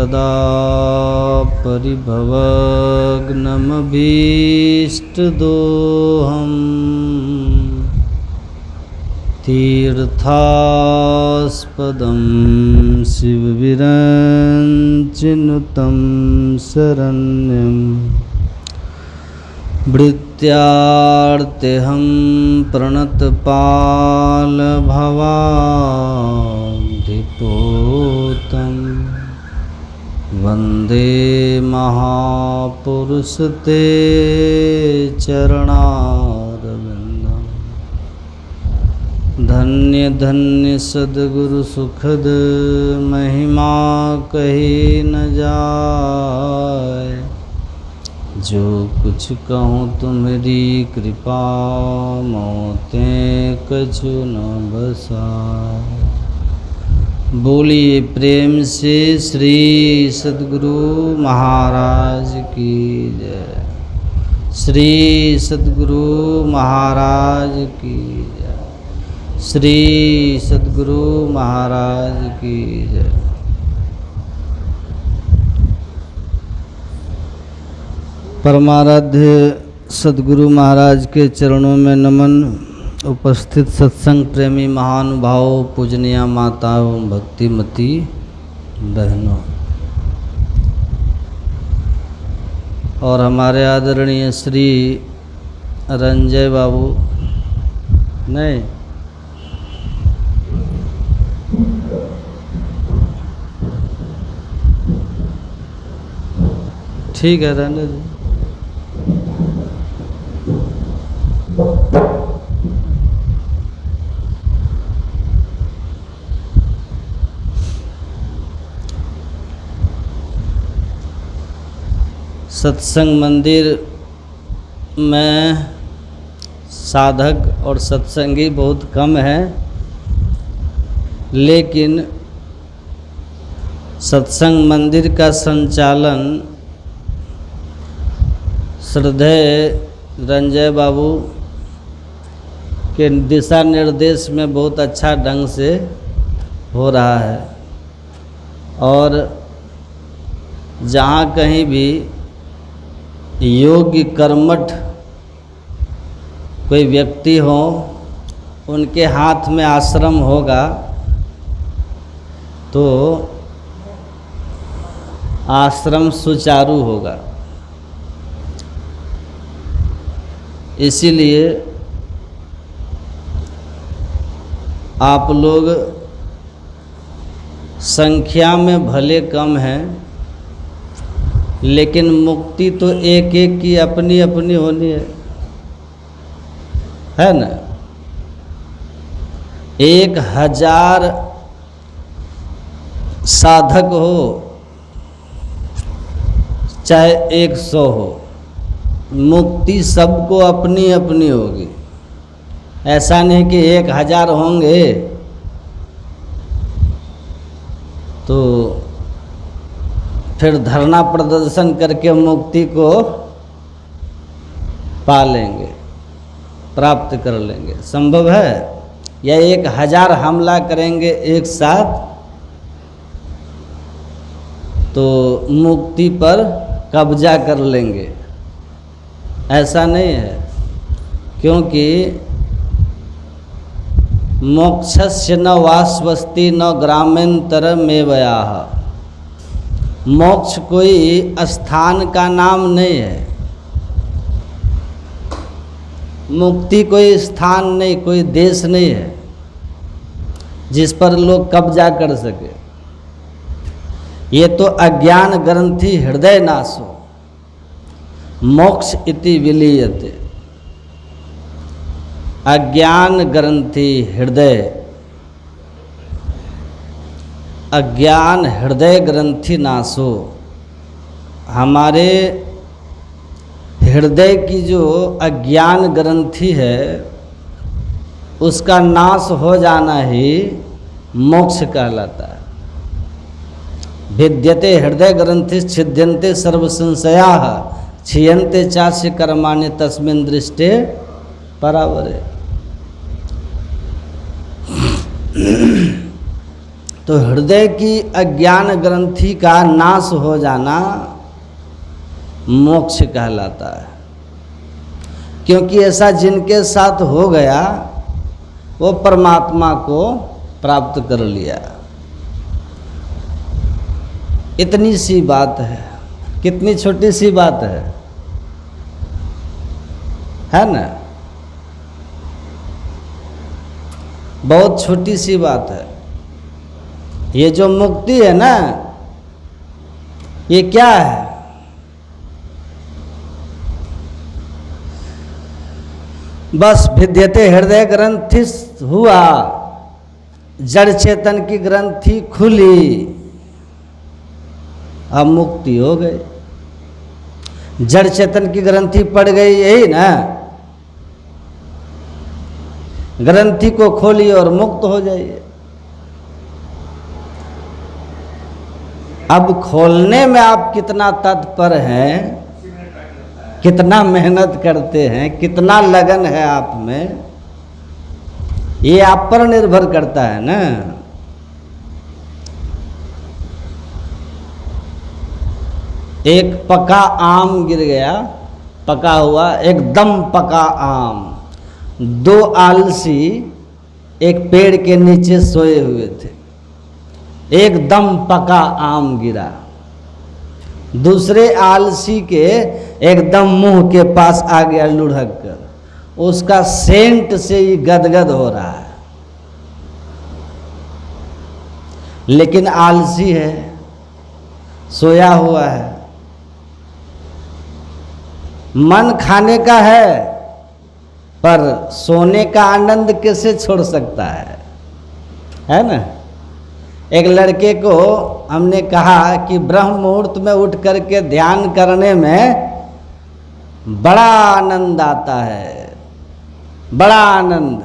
सदा परिभवग्नमभीष्टदोहम् तीर्थास्पदं शिवविरञ्चिनुतं शरण्यं भृत्यार्तेऽहं प्रणतपालभवाब्धिपोतं वन्दे महापुरुष ते चरणारविन्दम्। धन्य धन्य सद्गुरु सुखद महिमा कही न जाए, जो कुछ कहूँ तुम्हारी कृपा मोते कछु न बसाए। बोलिए प्रेम से श्री सद्गुरु महाराज की जय। श्री सद्गुरु महाराज की जय। श्री सद्गुरु महाराज की जय। परमाराध्य सद्गुरु महाराज के चरणों में नमन। उपस्थित सत्संग प्रेमी महानुभावों, पूजनीय माताओं, भक्तिमती बहनों और हमारे आदरणीय श्री रंजय बाबू, नहीं ठीक है रहने दो। सत्संग मंदिर में साधक और सत्संगी बहुत कम हैं, लेकिन सत्संग मंदिर का संचालन श्रद्धेय रंजय बाबू के दिशा निर्देश में बहुत अच्छा ढंग से हो रहा है। और जहाँ कहीं भी योग्य कर्मठ कोई व्यक्ति हो, उनके हाथ में आश्रम होगा तो आश्रम सुचारू होगा। इसीलिए आप लोग संख्या में भले कम हैं, लेकिन मुक्ति तो एक एक की अपनी अपनी होनी है ना। 1000 साधक हो चाहे 100 हो, मुक्ति सबको अपनी अपनी होगी। ऐसा नहीं कि 1000 होंगे तो फिर धरना प्रदर्शन करके मुक्ति को पा लेंगे, प्राप्त कर लेंगे। संभव है? या 1000 हमला करेंगे एक साथ तो मुक्ति पर कब्जा कर लेंगे? ऐसा नहीं है, क्योंकि मोक्षस्य न वासवस्ति न ग्रामेन्तरमेवयाः। मोक्ष कोई स्थान का नाम नहीं है, मुक्ति कोई स्थान नहीं, कोई देश नहीं है जिस पर लोग कब्जा कर सके। ये तो अज्ञान ग्रंथि हृदय नाशो मोक्ष इति विलीयते। अज्ञान ग्रंथि हृदय, अज्ञान हृदय ग्रंथि नाशो। हमारे हृदय की जो अज्ञान ग्रंथि है उसका नाश हो जाना ही मोक्ष कहलाता है। भिद्यते हृदय ग्रंथि छिद्यन्ते सर्व संशयाः क्षीयन्ते चास्य कर्माणि तस्मिन् दृष्टे परावरे। तो हृदय की अज्ञान ग्रंथि का नाश हो जाना मोक्ष कहलाता है। क्योंकि ऐसा जिनके साथ हो गया वो परमात्मा को प्राप्त कर लिया। इतनी सी बात है। कितनी छोटी सी बात है ना? बहुत छोटी सी बात है। ये जो मुक्ति है ना, ये क्या है? बस भिद्यते हृदय ग्रंथि हुआ, जड़ चेतन की ग्रंथि खुली, अब मुक्ति हो गई। जड़ चेतन की ग्रंथि पड़ गई, यही ना? ग्रंथि को खोलिए और मुक्त हो जाइए। अब खोलने में आप कितना तत्पर हैं, कितना मेहनत करते हैं, कितना लगन है आप में, ये आप पर निर्भर करता है ना। एक पका आम गिर गया, पका हुआ एकदम पका आम। दो आलसी एक पेड़ के नीचे सोए हुए थे, एकदम पका आम गिरा। दूसरे आलसी के एकदम मुंह के पास आ गया लुढ़क कर, उसका सेंट से ही गदगद हो रहा है। लेकिन आलसी है, सोया हुआ है, मन खाने का है, पर सोने का आनंद कैसे छोड़ सकता है ना? एक लड़के को हमने कहा कि ब्रह्म मुहूर्त में उठ करके ध्यान करने में बड़ा आनंद आता है, बड़ा आनंद।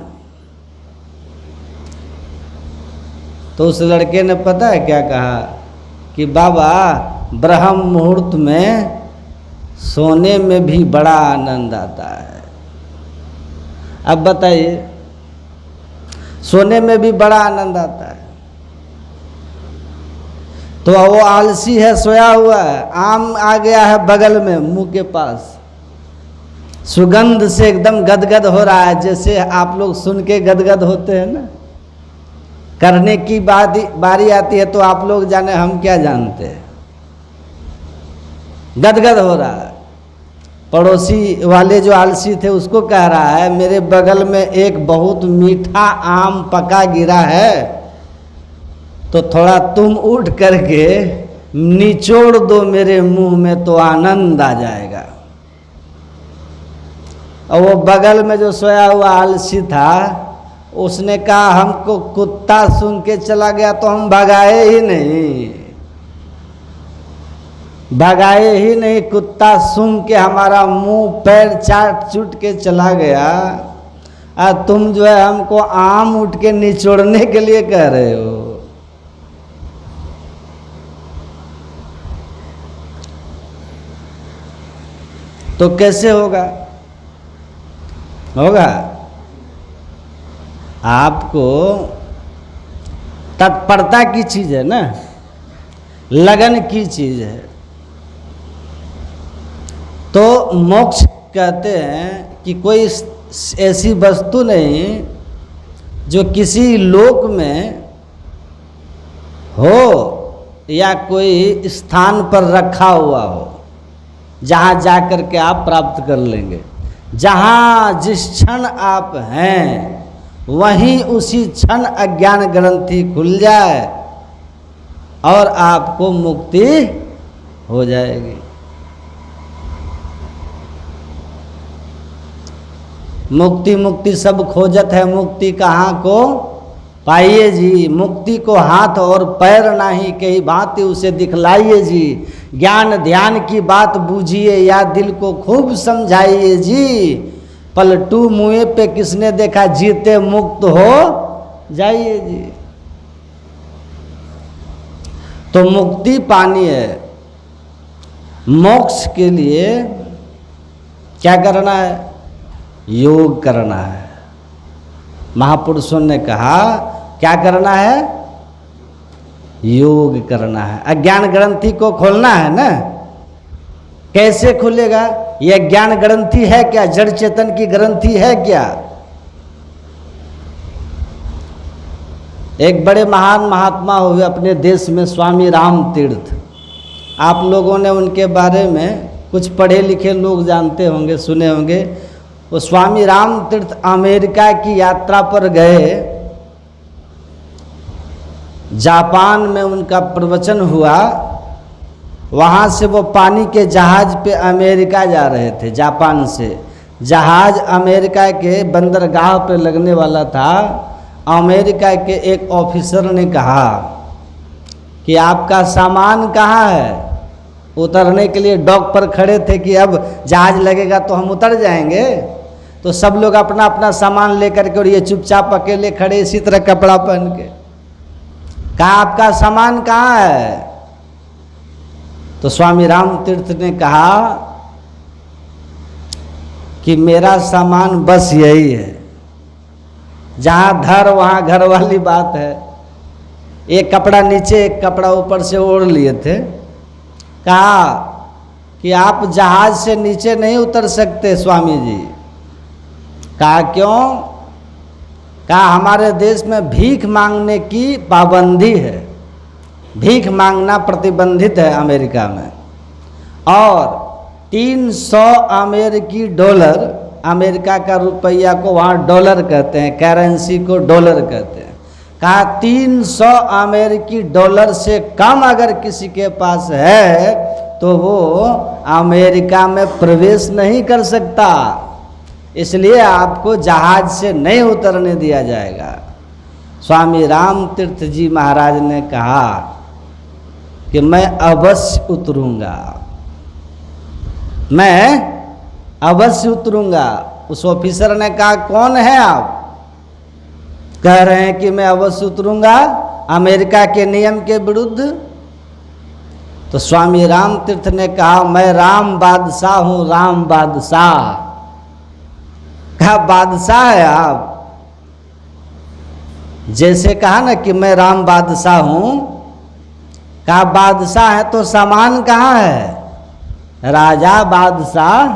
तो उस लड़के ने पता है क्या कहा कि बाबा ब्रह्म मुहूर्त में सोने में भी बड़ा आनंद आता है। अब बताइए, सोने में भी बड़ा आनंद आता है। तो वो आलसी है, सोया हुआ है, आम आ गया है बगल में मुंह के पास, सुगंध से एकदम गदगद हो रहा है। जैसे आप लोग सुन के गदगद होते हैं ना, करने की बारी आती है तो आप लोग जाने, हम क्या जानते हैं, गदगद हो रहा है। पड़ोसी वाले जो आलसी थे उसको कह रहा है मेरे बगल में एक बहुत मीठा आम पका गिरा है, तो थोड़ा तुम उठ करके निचोड़ दो मेरे मुंह में तो आनंद आ जाएगा। और वो बगल में जो सोया हुआ आलसी था उसने कहा हमको कुत्ता सुन के चला गया तो हम भगाए ही नहीं, भगाए ही नहीं, कुत्ता सुन के हमारा मुंह पैर चाट चूट के चला गया, और तुम जो है हमको आम उठ के निचोड़ने के लिए कह रहे हो। तो कैसे होगा? होगा? आपको तत्परता की चीज है ना, लगन की चीज है। तो मोक्ष कहते हैं कि कोई ऐसी वस्तु नहीं जो किसी लोक में हो या कोई स्थान पर रखा हुआ हो, जहाँ जा कर के आप प्राप्त कर लेंगे। जहाँ जिस क्षण आप हैं वहीं उसी क्षण अज्ञान ग्रंथि खुल जाए और आपको मुक्ति हो जाएगी। मुक्ति मुक्ति सब खोजत है, मुक्ति कहाँ को पाइए जी। मुक्ति को हाथ और पैर नाही कही भांति उसे दिखलाइए जी। ज्ञान ध्यान की बात बूझिए या दिल को खूब समझाइए जी। पलटू मुँह पे किसने देखा, जीते मुक्त हो जाइए जी। तो मुक्ति पानी है, मोक्ष के लिए क्या करना है? योग करना है। महापुरुषों ने कहा क्या करना है? योग करना है। अज्ञान ग्रंथि को खोलना है ना। कैसे खुलेगा? यह ज्ञान ग्रंथि है क्या? जड़ चेतन की ग्रंथि है क्या? एक बड़े महान महात्मा हुए अपने देश में, स्वामी राम तीर्थ। आप लोगों ने उनके बारे में, कुछ पढ़े लिखे लोग जानते होंगे, सुने होंगे। वो स्वामी राम तीर्थ अमेरिका की यात्रा पर गए। जापान में उनका प्रवचन हुआ। वहाँ से वो पानी के जहाज पे अमेरिका जा रहे थे। जापान से जहाज अमेरिका के बंदरगाह पे लगने वाला था। अमेरिका के एक ऑफिसर ने कहा कि आपका सामान कहाँ है? उतरने के लिए डॉक पर खड़े थे कि अब जहाज लगेगा तो हम उतर जाएंगे। तो सब लोग अपना अपना सामान लेकर के, और ये चुपचाप अकेले खड़े इसी तरह कपड़ा पहन के। कहा आपका सामान कहाँ है? तो स्वामी राम तीर्थ ने कहा कि मेरा सामान बस यही है, जहाँ धर वहाँ घर वाली बात है। एक कपड़ा नीचे एक कपड़ा ऊपर से ओढ़ लिए थे। कहा कि आप जहाज से नीचे नहीं उतर सकते स्वामी जी। कहा क्यों? कहा हमारे देश में भीख मांगने की पाबंदी है, भीख मांगना प्रतिबंधित है अमेरिका में। और 300 अमेरिकी डॉलर, अमेरिका का रुपया को वहाँ डॉलर कहते हैं, करेंसी को डॉलर कहते हैं। कहा 300 अमेरिकी डॉलर से कम अगर किसी के पास है तो वो अमेरिका में प्रवेश नहीं कर सकता, इसलिए आपको जहाज से नहीं उतरने दिया जाएगा। स्वामी राम तीर्थ जी महाराज ने कहा कि मैं अवश्य उतरूंगा, मैं अवश्य उतरूंगा। उस ऑफिसर ने कहा कौन है आप? कह रहे हैं कि मैं अवश्य उतरूंगा अमेरिका के नियम के विरुद्ध। तो स्वामी राम तीर्थ ने कहा मैं राम बादशाह हूं, राम बादशाह। कहा बादशाह है आप? जैसे कहा ना कि मैं राम बादशाह हूं। कहा बादशाह है तो सामान कहाँ है? राजा बादशाह।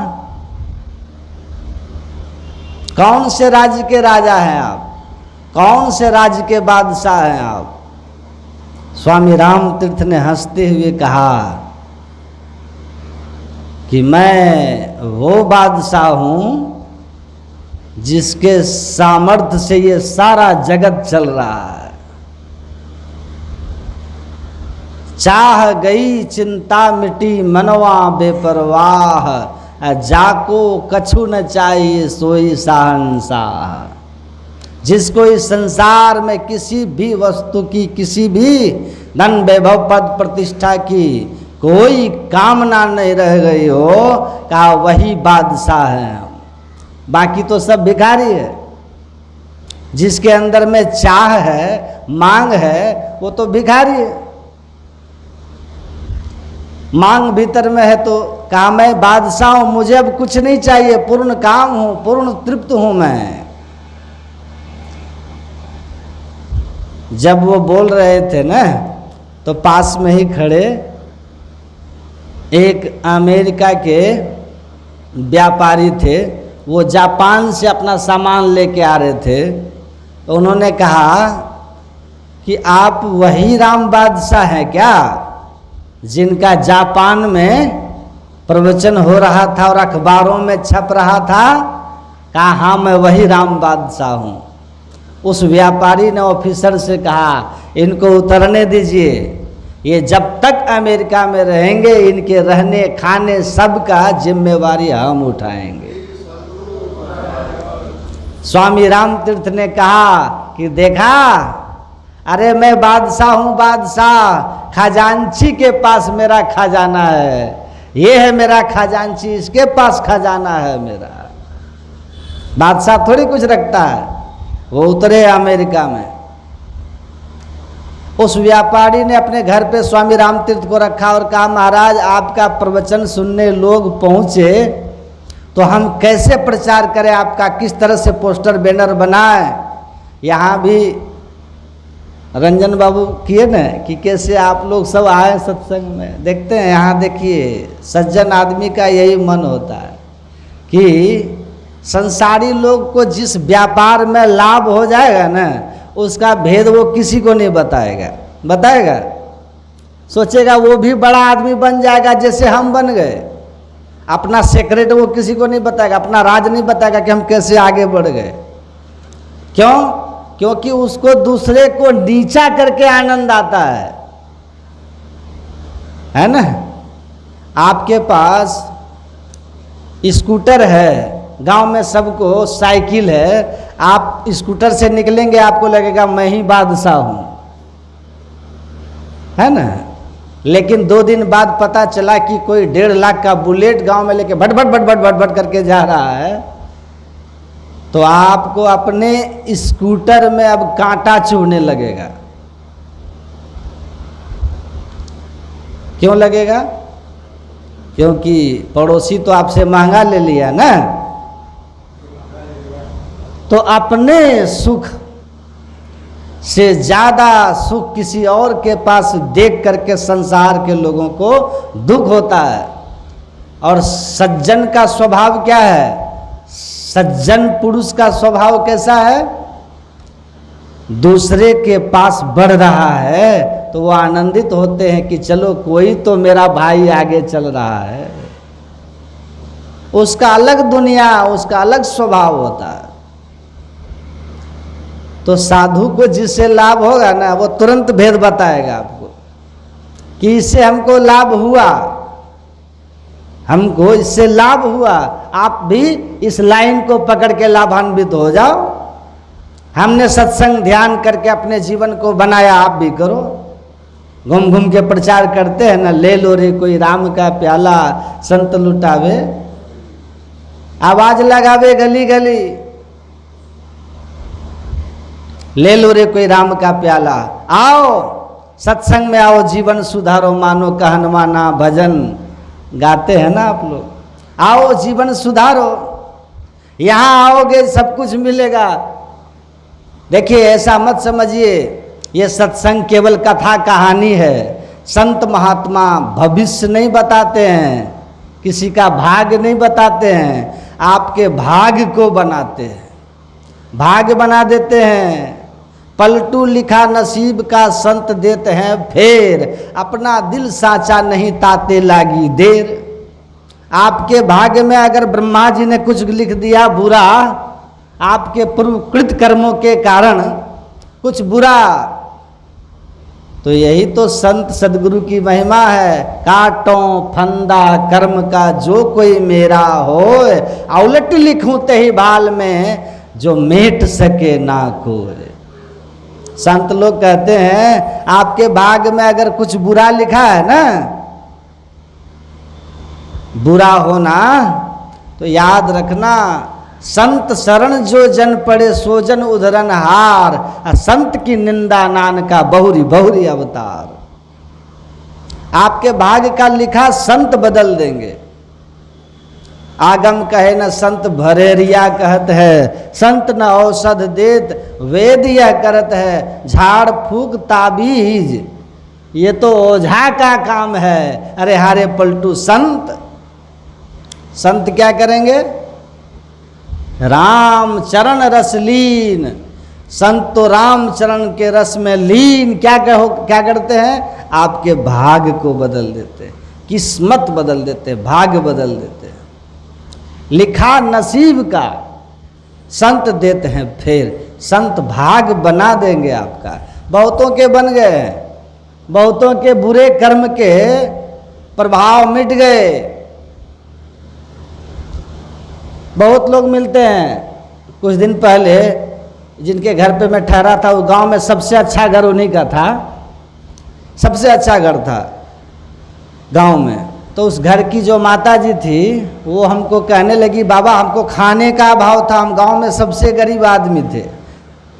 कौन से राज्य के राजा हैं आप? कौन से राज्य के बादशाह हैं आप? स्वामी राम तीर्थ ने हंसते हुए कहा कि मैं वो बादशाह हूं जिसके सामर्थ्य से ये सारा जगत चल रहा है। चाह गई चिंता मिटी मनवा बेपरवाह, जाको कछु न चाहिए सोई शहंशाह। जिसको इस संसार में किसी भी वस्तु की, किसी भी धन वैभव पद प्रतिष्ठा की कोई कामना नहीं रह गई हो, कहा वही बादशाह है। बाकी तो सब भिखारी है। जिसके अंदर में चाह है, मांग है, वो तो भिखारी है। मांग भीतर में है तो कहा मैं बादशाह हूं, मुझे अब कुछ नहीं चाहिए, पूर्ण काम हूं, पूर्ण तृप्त हूं मैं। जब वो बोल रहे थे ना तो पास में ही खड़े एक अमेरिका के व्यापारी थे। वो जापान से अपना सामान लेके आ रहे थे। तो उन्होंने कहा कि आप वही राम बादशाह हैं क्या जिनका जापान में प्रवचन हो रहा था और अखबारों में छप रहा था? कहा हाँ मैं वही राम बादशाह हूँ। उस व्यापारी ने ऑफिसर से कहा इनको उतरने दीजिए, ये जब तक अमेरिका में रहेंगे इनके रहने खाने सब का जिम्मेवारी हम उठाएंगे। स्वामी राम तीर्थ ने कहा कि देखा, अरे मैं बादशाह हूँ, बादशाह, खजांची के पास मेरा खजाना है, ये है मेरा खजांची, इसके पास खजाना है मेरा। बादशाह थोड़ी कुछ रखता है। वो उतरे अमेरिका में। उस व्यापारी ने अपने घर पे स्वामी राम तीर्थ को रखा और कहा महाराज आपका प्रवचन सुनने लोग पहुँचे तो हम कैसे प्रचार करें आपका, किस तरह से पोस्टर बैनर बनाएं। यहाँ भी रंजन बाबू किए न कि कैसे आप लोग सब आए सत्संग में। देखते हैं यहाँ, देखिए सज्जन आदमी का यही मन होता है कि संसारी लोग को जिस व्यापार में लाभ हो जाएगा ना, उसका भेद वो किसी को नहीं बताएगा। सोचेगा वो भी बड़ा आदमी बन जाएगा जैसे हम बन गए। अपना सीक्रेट वो किसी को नहीं बताएगा, अपना राज नहीं बताएगा कि हम कैसे आगे बढ़ गए। क्यों? क्योंकि उसको दूसरे को नीचा करके आनंद आता है ना। आपके पास स्कूटर है, गांव में सबको साइकिल है, आप स्कूटर से निकलेंगे आपको लगेगा मैं ही बादशाह हूं, है ना। लेकिन 2 दिन बाद पता चला कि कोई 1.5 लाख का बुलेट गांव में लेके भट भट भट भट भट भट करके जा रहा है, तो आपको अपने स्कूटर में अब कांटा चुभने लगेगा। क्यों लगेगा? क्योंकि पड़ोसी तो आपसे महंगा ले लिया ना। तो अपने सुख से ज़्यादा सुख किसी और के पास देख करके संसार के लोगों को दुख होता है। और सज्जन का स्वभाव क्या है? सज्जन पुरुष का स्वभाव कैसा है? दूसरे के पास बढ़ रहा है तो वो आनंदित होते हैं कि चलो कोई तो मेरा भाई आगे चल रहा है। उसका अलग दुनिया, उसका अलग स्वभाव होता है। तो साधु को जिससे लाभ होगा ना, वो तुरंत भेद बताएगा आपको कि इससे हमको लाभ हुआ, हमको इससे लाभ हुआ, आप भी इस लाइन को पकड़ के लाभान्वित हो जाओ। हमने सत्संग ध्यान करके अपने जीवन को बनाया, आप भी करो। घूम घूम के प्रचार करते हैं ना, ले लो रे कोई राम का प्याला संत लुटावे, आवाज लगावे गली गली, ले लो रे कोई राम का प्याला। आओ सत्संग में आओ, जीवन सुधारो, मानो कहनवा ना भजन गाते हैं ना आप लोग। आओ जीवन सुधारो, यहाँ आओगे सब कुछ मिलेगा। देखिए ऐसा मत समझिए ये सत्संग केवल कथा कहानी है। संत महात्मा भविष्य नहीं बताते हैं, किसी का भाग्य नहीं बताते हैं, आपके भाग्य को बनाते हैं, भाग्य बना देते हैं। पलटू लिखा नसीब का संत देते हैं फेर, अपना दिल साचा नहीं ताते लागी देर। आपके भाग्य में अगर ब्रह्मा जी ने कुछ लिख दिया बुरा, आपके पूर्वकृत कर्मों के कारण कुछ बुरा, तो यही तो संत सदगुरु की महिमा है। काटों फंदा कर्म का जो कोई मेरा हो, औलट लिखूं तही बाल में जो मेट सके ना कोई। संत लोग कहते हैं आपके भाग्य में अगर कुछ बुरा लिखा है ना, बुरा होना, तो याद रखना संत शरण जो जन पड़े सो जन उधरन हार, संत की निंदा नान का बहुरी बहुरी अवतार। आपके भाग्य का लिखा संत बदल देंगे। आगम कहे न संत भरेरिया कहत है, संत न औषध देत वेद यह करत है, झाड़ फूक ताबीज ये तो ओझा का काम है। अरे हारे पलटू संत, संत क्या करेंगे? राम चरण रस लीन। संत तो राम चरण के रस में लीन क्या करते हैं? आपके भाग्य को बदल देते हैं, किस्मत बदल देते हैं, भाग्य बदल देते हैं। लिखा नसीब का संत देते हैं फिर, संत भाग्य बना देंगे आपका। बहुतों के बन गए हैं, बहुतों के बुरे कर्म के प्रभाव मिट गए। बहुत लोग मिलते हैं, कुछ दिन पहले जिनके घर पे मैं ठहरा था, वो गांव में सबसे अच्छा घर उन्हीं का था, सबसे अच्छा घर था गांव में। तो उस घर की जो माता जी थी वो हमको कहने लगी, बाबा हमको खाने का अभाव था, हम गांव में सबसे गरीब आदमी थे,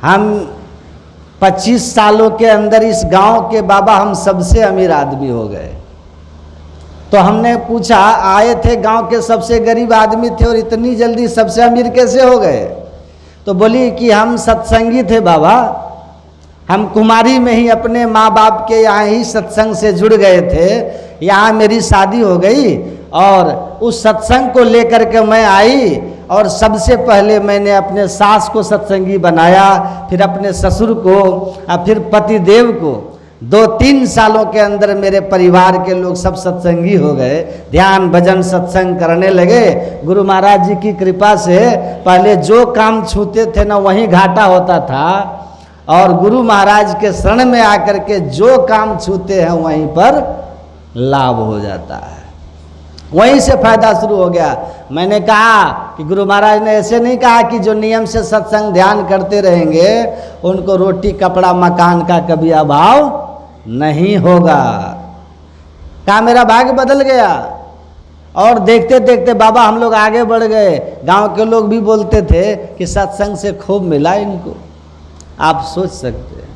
हम 25 सालों के अंदर इस गांव के बाबा हम सबसे अमीर आदमी हो गए। तो हमने पूछा, आए थे गांव के सबसे गरीब आदमी थे और इतनी जल्दी सबसे अमीर कैसे हो गए? तो बोली कि हम सत्संगी थे बाबा, हम कुमारी में ही अपने माँ बाप के यहाँ ही सत्संग से जुड़ गए थे। यहाँ मेरी शादी हो गई और उस सत्संग को लेकर के मैं आई और सबसे पहले मैंने अपने सास को सत्संगी बनाया, फिर अपने ससुर को और फिर पतिदेव को। 2-3 सालों के अंदर मेरे परिवार के लोग सब सत्संगी हो गए, ध्यान भजन सत्संग करने लगे। गुरु महाराज जी की कृपा से पहले जो काम छूते थे ना वहीं घाटा होता था, और गुरु महाराज के शरण में आकर के जो काम छूते हैं वहीं पर लाभ हो जाता है, वहीं से फायदा शुरू हो गया। मैंने कहा कि गुरु महाराज ने ऐसे नहीं कहा कि जो नियम से सत्संग ध्यान करते रहेंगे उनको रोटी कपड़ा मकान का कभी अभाव नहीं होगा। कहा मेरा भाग्य बदल गया और देखते देखते बाबा हम लोग आगे बढ़ गए। गांव के लोग भी बोलते थे कि सत्संग से खूब मिला इनको। आप सोच सकते हैं।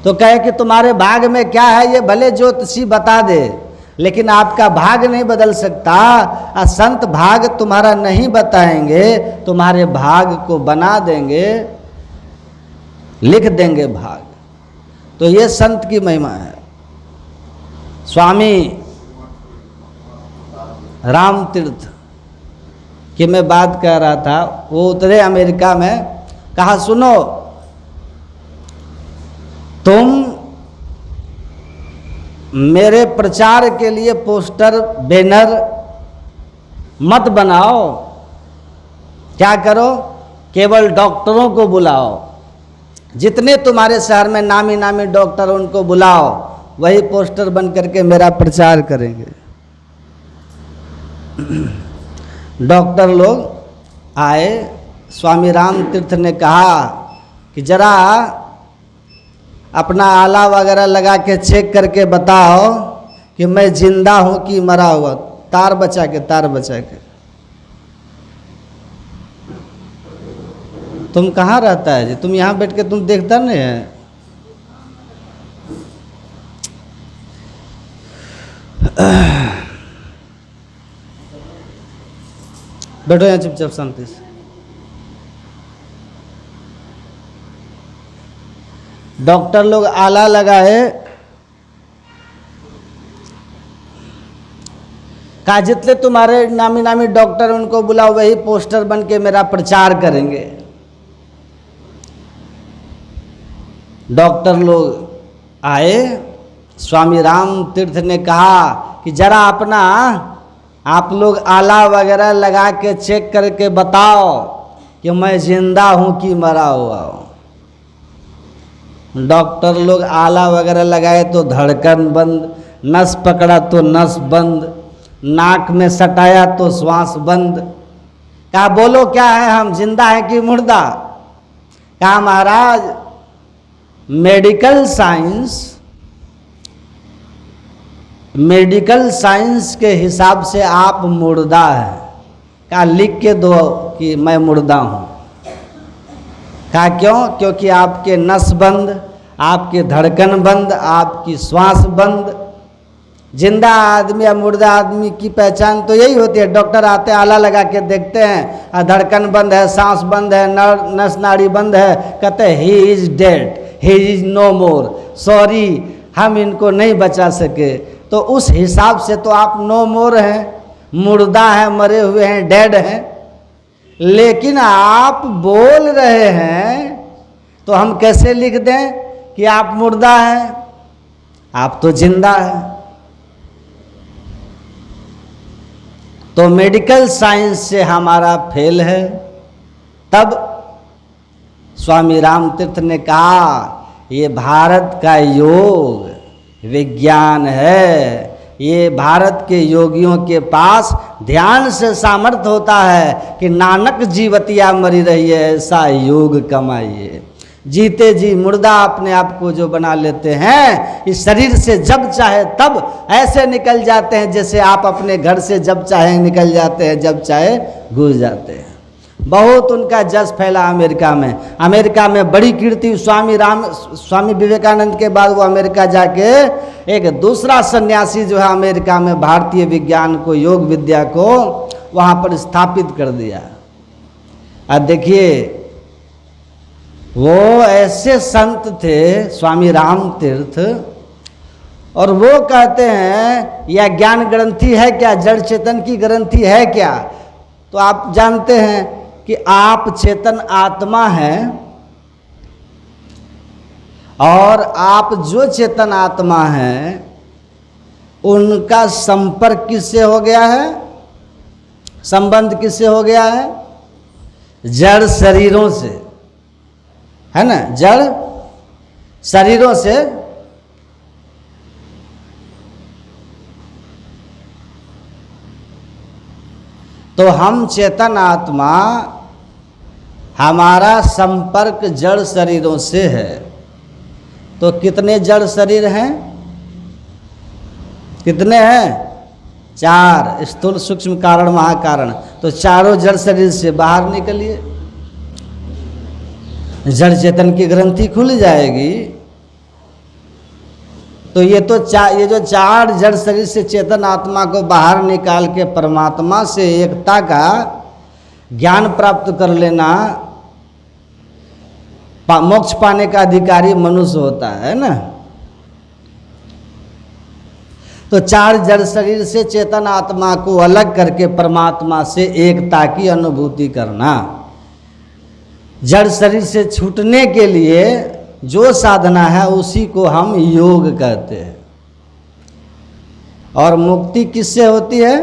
तो कहे कि तुम्हारे भाग में क्या है ये भले ज्योतिषी बता दे, लेकिन आपका भाग नहीं बदल सकता। संत भाग तुम्हारा नहीं बताएंगे, तुम्हारे भाग को बना देंगे, लिख देंगे भाग। तो ये संत की महिमा है। स्वामी राम तीर्थ की मैं बात कर रहा था, वो उतरे अमेरिका में। कहा सुनो, तुम मेरे प्रचार के लिए पोस्टर बैनर मत बनाओ, क्या करो, केवल डॉक्टरों को बुलाओ। जितने तुम्हारे शहर में नामी नामी डॉक्टर उनको बुलाओ, वही पोस्टर बन करके मेरा प्रचार करेंगे। डॉक्टर लोग आए। स्वामी राम तीर्थ ने कहा कि जरा अपना आला वगैरह लगा के चेक करके बताओ कि मैं जिंदा हूं कि मरा हुआ। तार बचा के। तुम कहाँ रहता है जी? तुम यहाँ बैठ के तुम देखता नहीं है? बैठो यहाँ चुपचाप शांति से। डॉक्टर लोग आला लगाए। कहा जितने तुम्हारे नामी नामी डॉक्टर उनको बुलाओ, वही पोस्टर बन के मेरा प्रचार करेंगे। डॉक्टर लोग आए। स्वामी राम तीर्थ ने कहा कि जरा अपना आप लोग आला वगैरह लगा के चेक करके बताओ कि मैं जिंदा हूं कि मरा हुआ हूं। डॉक्टर लोग आला वगैरह लगाए तो धड़कन बंद, नस पकड़ा तो नस बंद, नाक में सटाया तो श्वास बंद। कहा बोलो क्या है, हम जिंदा हैं कि मुर्दा? कहा महाराज मेडिकल साइंस के हिसाब से आप मुर्दा हैं। कहा लिख के दो कि मैं मुर्दा हूं। कहा क्यों? क्योंकि आपके नस बंद, आपके धड़कन बंद, आपकी श्वास बंद। जिंदा आदमी या मुर्दा आदमी की पहचान तो यही होती है। डॉक्टर आते आला लगा के देखते हैं, धड़कन बंद है, सांस बंद है, नस नाड़ी बंद है, कहते हैं he is dead, he is no more, sorry हम इनको नहीं बचा सके। तो उस हिसाब से तो आप नो मोर हैं, मुर्दा हैं, मरे हुए हैं, डेड हैं। लेकिन आप बोल रहे हैं तो हम कैसे लिख दें कि आप मुर्दा हैं? आप तो जिंदा हैं। तो मेडिकल साइंस से हमारा फेल है। तब स्वामी राम तीर्थ ने कहा ये भारत का योग विज्ञान है। ये भारत के योगियों के पास ध्यान से सामर्थ्य होता है कि नानक जीवतिया मरी रही है, ऐसा योग कमाइए। जीते जी मुर्दा अपने आप को जो बना लेते हैं, इस शरीर से जब चाहे तब ऐसे निकल जाते हैं जैसे आप अपने घर से जब चाहे निकल जाते हैं, जब चाहे घुस जाते हैं। बहुत उनका जस फैला अमेरिका में। अमेरिका में बड़ी कीर्ति। स्वामी विवेकानंद के बाद वो अमेरिका जाके एक दूसरा सन्यासी जो है अमेरिका में भारतीय विज्ञान को, योग विद्या को वहाँ पर स्थापित कर दिया। अब देखिए वो ऐसे संत थे स्वामी राम तीर्थ, और वो कहते हैं यह ज्ञान ग्रंथि है क्या, जड़ चेतन की ग्रंथि है क्या? तो आप जानते हैं कि आप चेतन आत्मा हैं, और आप जो चेतन आत्मा हैं उनका संपर्क किससे हो गया है, संबंध किससे हो गया है? जड़ शरीरों से, है ना, जड़ शरीरों से। तो हम चेतन आत्मा, हमारा संपर्क जड़ शरीरों से है। तो कितने जड़ शरीर हैं? कितने हैं? 4, स्थूल सूक्ष्म कारण महाकारण। तो चारों जड़ शरीर से बाहर निकलिए, जड़ चेतन की ग्रंथि खुल जाएगी। तो ये जो 4 जड़ शरीर से चेतन आत्मा को बाहर निकाल के परमात्मा से एकता का ज्ञान प्राप्त कर लेना, मोक्ष पाने का अधिकारी मनुष्य होता है ना। तो 4 जड़ शरीर से चेतन आत्मा को अलग करके परमात्मा से एकता की अनुभूति करना, जड़ शरीर से छूटने के लिए जो साधना है उसी को हम योग कहते हैं। और मुक्ति किससे होती है?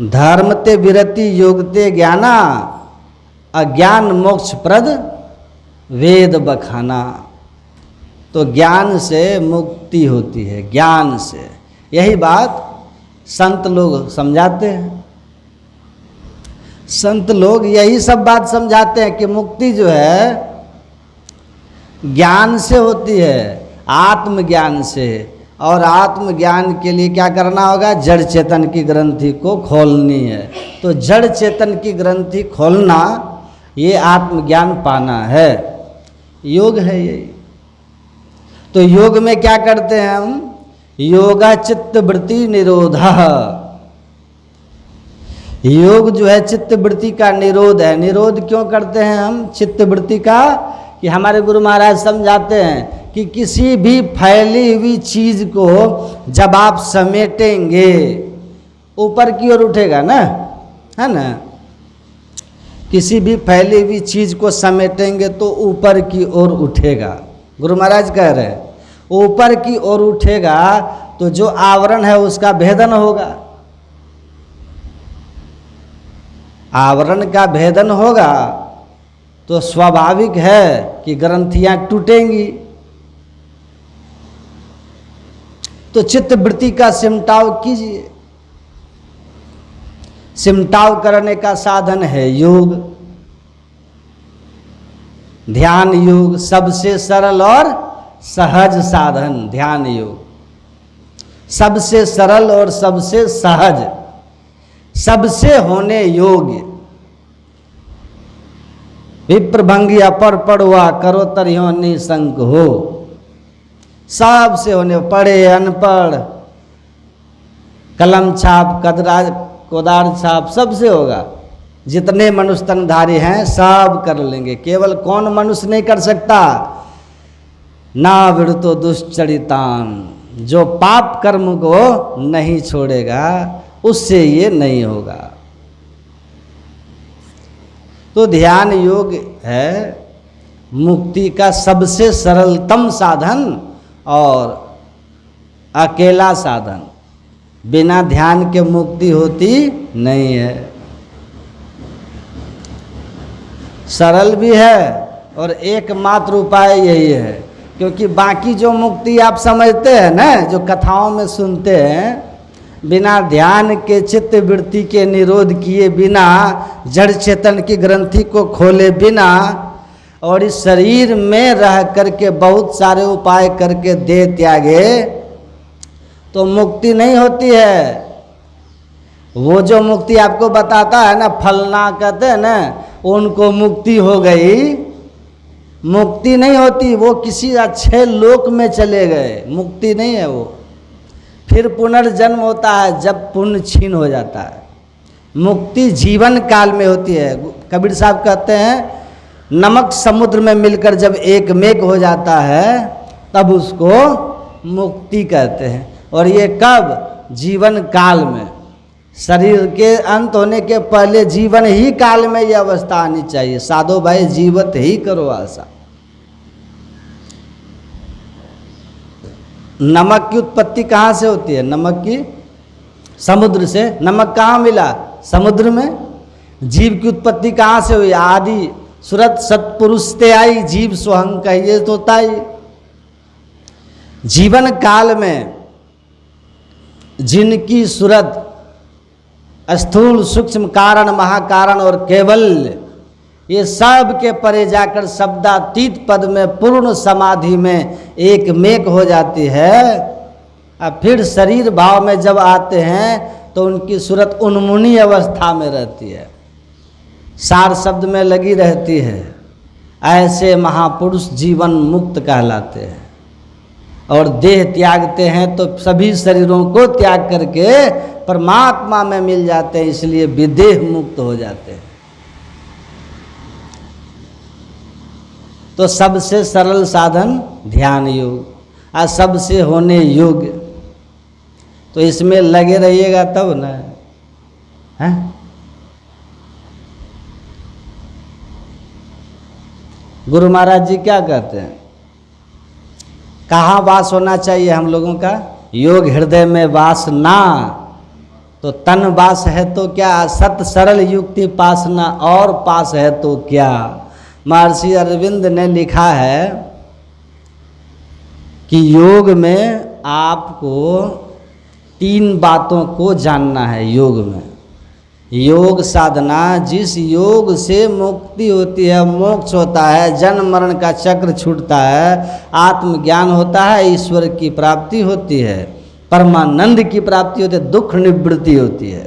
धर्मते विरति योगते ज्ञाना, अज्ञान मोक्ष प्रद वेद बखाना। तो ज्ञान से मुक्ति होती है, ज्ञान से। यही बात संत लोग समझाते हैं। संत लोग यही सब बात समझाते हैं कि मुक्ति जो है ज्ञान से होती है, आत्मज्ञान से। और आत्मज्ञान के लिए क्या करना होगा? जड़ चेतन की ग्रंथि को खोलनी है। तो जड़ चेतन की ग्रंथि खोलना, ये आत्मज्ञान पाना है, योग है यही। तो योग में क्या करते हैं हम? योगा चित्त वृत्ति निरोधा। योग जो है चित्त वृत्ति का निरोध है। निरोध क्यों करते हैं हम चित्त वृत्ति का? कि हमारे गुरु महाराज समझाते हैं कि किसी भी फैली हुई चीज को जब आप समेटेंगे ऊपर की ओर उठेगा ना, है ना। किसी भी फैली हुई चीज को समेटेंगे तो ऊपर की ओर उठेगा। गुरु महाराज कह रहे हैं ऊपर की ओर उठेगा तो जो आवरण है उसका भेदन होगा। आवरण का भेदन होगा तो स्वाभाविक है कि ग्रंथियां टूटेंगी। तो चित्त वृत्ति का सिमटाव कीजिए। सिमटाव करने का साधन है योग, ध्यान योग। सबसे सरल और सहज साधन ध्यान योग, सबसे सरल और सबसे सहज, सबसे होने योग्य। विप्रभंगी अपर पढ़ुआ करो तरियो निशंक हो। सबसे होने, पढ़े अनपढ़, कलम छाप कोदार छाप, सबसे होगा। जितने मनुष्य तनधारी हैं सब कर लेंगे। केवल कौन मनुष्य नहीं कर सकता? ना विड़तो दुष्चरितान, जो पाप कर्म को नहीं छोड़ेगा उससे ये नहीं होगा। तो ध्यान योग है मुक्ति का सबसे सरलतम साधन और अकेला साधन। बिना ध्यान के मुक्ति होती नहीं है। सरल भी है और एकमात्र उपाय यही है। क्योंकि बाकी जो मुक्ति आप समझते हैं ना, जो कथाओं में सुनते हैं, बिना ध्यान के चित्त वृत्ति के निरोध किए बिना, जड़ चेतन की ग्रंथि को खोले बिना और इस शरीर में रह करके बहुत सारे उपाय करके दे त्यागे तो मुक्ति नहीं होती है। वो जो मुक्ति आपको बताता है ना, फलना कहते हैं ना, उनको मुक्ति हो गई, मुक्ति नहीं होती। वो किसी अच्छे लोक में चले गए, मुक्ति नहीं है वो। फिर पुनर्जन्म होता है जब पुण्य छीन हो जाता है। मुक्ति जीवन काल में होती है। कबीर साहब कहते हैं नमक समुद्र में मिलकर जब एक मेक हो जाता है तब उसको मुक्ति कहते हैं। और ये कब? जीवन काल में, शरीर के अंत होने के पहले जीवन ही काल में ये अवस्था आनी चाहिए। साधो भाई जीवत ही करो आशा। नमक की उत्पत्ति कहाँ से होती है? नमक की समुद्र से। नमक कहाँ मिला? समुद्र में। जीव की उत्पत्ति कहाँ से हुई? आदि सुरत सत्पुरुष ते आई, जीव स्वहं कहिए तो ताई। जीवन काल में जिनकी सूरत स्थूल सूक्ष्म कारण महाकारण और केवल ये सब के परे जाकर शब्दातीत पद में पूर्ण समाधि में एक मेक हो जाती है। अब फिर शरीर भाव में जब आते हैं तो उनकी सूरत उन्मुनी अवस्था में रहती है, सार शब्द में लगी रहती है। ऐसे महापुरुष जीवन मुक्त कहलाते हैं। और देह त्यागते हैं तो सभी शरीरों को त्याग करके परमात्मा में मिल जाते हैं, इसलिए विदेह मुक्त हो जाते हैं। तो सबसे सरल साधन ध्यान योग, और सबसे होने योग्य। तो इसमें लगे रहिएगा तब ना है। गुरु महाराज जी क्या कहते हैं? कहाँ वास होना चाहिए हम लोगों का? योग हृदय में वास ना, तो तन वास है तो क्या? सत सरल युक्ति पास ना, और पास है तो क्या? महर्षि अरविंद ने लिखा है कि योग में आपको 3 बातों को जानना है। योग में योग साधना, जिस योग से मुक्ति होती है, मोक्ष होता है, जन्म मरण का चक्र छूटता है, आत्मज्ञान होता है, ईश्वर की प्राप्ति होती है, परमानंद की प्राप्ति होती है, दुख निवृत्ति होती है।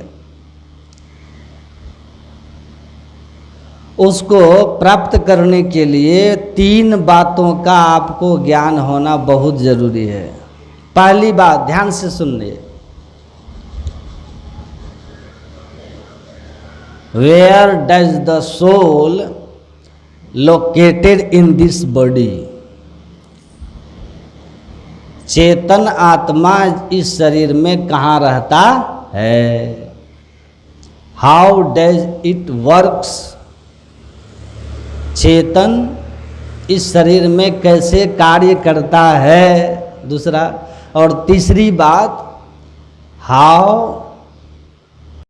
उसको प्राप्त करने के लिए 3 बातों का आपको ज्ञान होना बहुत जरूरी है। पहली बात, ध्यान से सुनिए, Where does the soul located in this body? चेतन आत्मा इस शरीर में कहाँ रहता है? How does it works? चेतन इस शरीर में कैसे कार्य करता है? दूसरा। और तीसरी बात, How